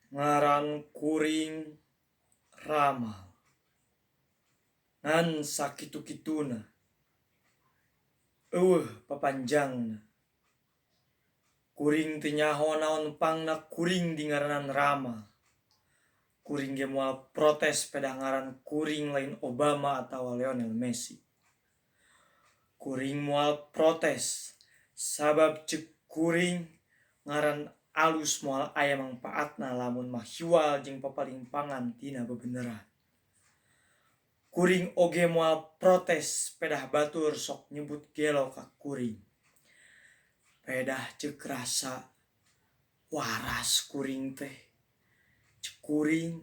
Ngaran kuring Rama ngan sakitu-kituna papanjangna kuring teu nyaho naon pangna kuring di ngaranan Rama. Kuring ge moal protes peda ngaran kuring lain Obama atau Lionel Messi. Kuring moal protes sabab ceuk kuring ngaran alus moal aya mangpaatna lamun mahiwal jeung papalimpangan tina bebeneran. Kuring oge moal protes pedah batur sok nyebut gelo ka kuring. Pedah ceuk rasa waras kuring teh. Ceuk kuring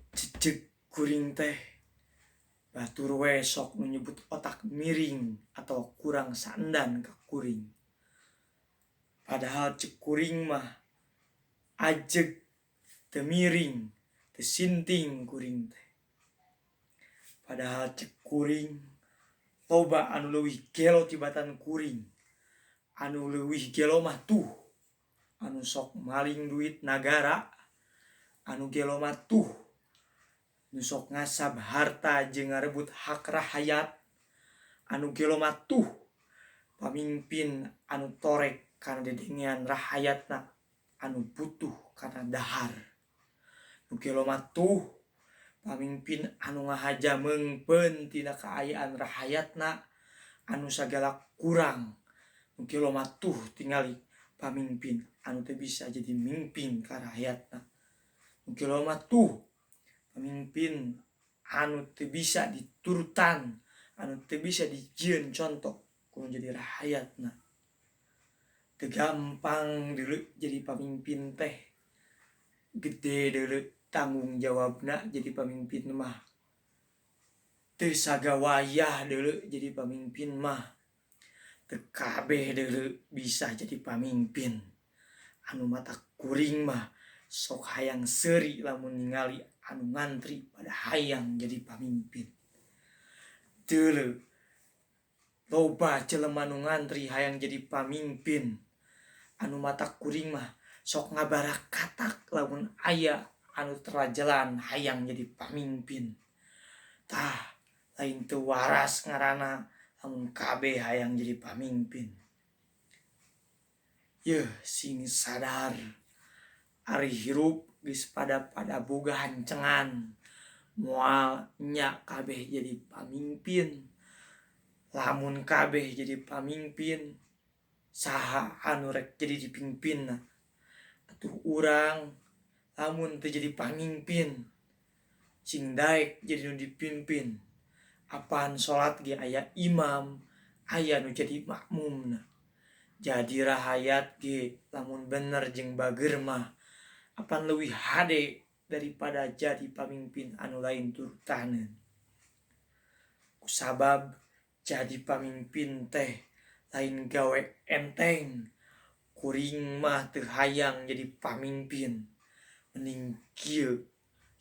cecek kuring teh batur we sok nu nyebut otak miring atau kurang saendan ka kuring. Padahal ceuk kuring mah ajeg teu miring teu sinting kuring teh. Padahal ceuk kuring loba anu leuwih gelo tibatan kuring. Anu leuwih gelo mah tuh anu sok maling duit nagara, anu gelo mah tuh nu sok ngasab harta jeung ngarebut hak rahayat, anu gelo mah tuh pamimpin anu torek kana dedengean rahayatna anu butuh kana dahar. Nu gelo mah tuh pamimpin anu ngahaja meungpeun tina kaayaan rahayatna anu sagala kurang. Nu gelo mah tuh tingali pamimpin anu teu bisa jadi mimpin ka rakyatna. Nu gelo mah tuh pamimpin anu teu bisa diturutan, anu teu bisa dijieun contoh kudu jadi rahayatna. Teu gampang deuleu jadi pamimpin teh. Gede deuleu tanggung jawabna jadi pamimpin mah. Teu sagawayah deuleu jadi pamimpin mah. Teu kabeh deuleu bisa jadi pamimpin. Anu matak kuring mah sok hayang seuri lamun ningali anu ngantri pada hayang jadi pamimpin. Deuleu loba jelema nu ngantri hayang jadi pamimpin. Anu matak kuring mah sok ngabarakatak lamun aya anu terajalan hayang jadi pamimpin. Tah lain teu waras ngaranna lamun kabeh hayang jadi pamimpin. Yeuh sing sadar ari hirup geus pada boga hancengan moal nya kabeh jadi pamimpin. Lamun kabeh jadi pamimpin saha anu rek jadi dipingpinna. Atuh urang lamun teu jadi pamimpin cing daek jadi nu dipimpin. Apaan salat ge aya imam, aya nu jadi makmumna. Jadi rahayat ge lamun bener jeung bageur mah apan leuwih hade daripada jadi pamimpin anu lain turutaneun. Kusabab jadi pamimpin teh lain gawe enteng. Kuring mah teu hayang jadi pamimpin. Mending kieu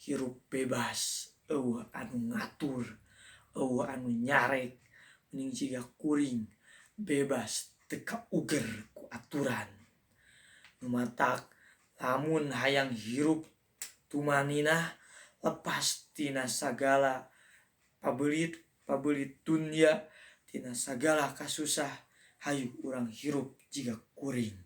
hirup bebas eueuh anu ngatur, eueuh anu nyarek. Mending jiga kuring bebas teu kauger ku aturan. Nu matak lamun hayang hirup tumaninah lepas tina sagala pabeulit dunya, tina sagala kasusah, hayu urang hirup jiga kuring.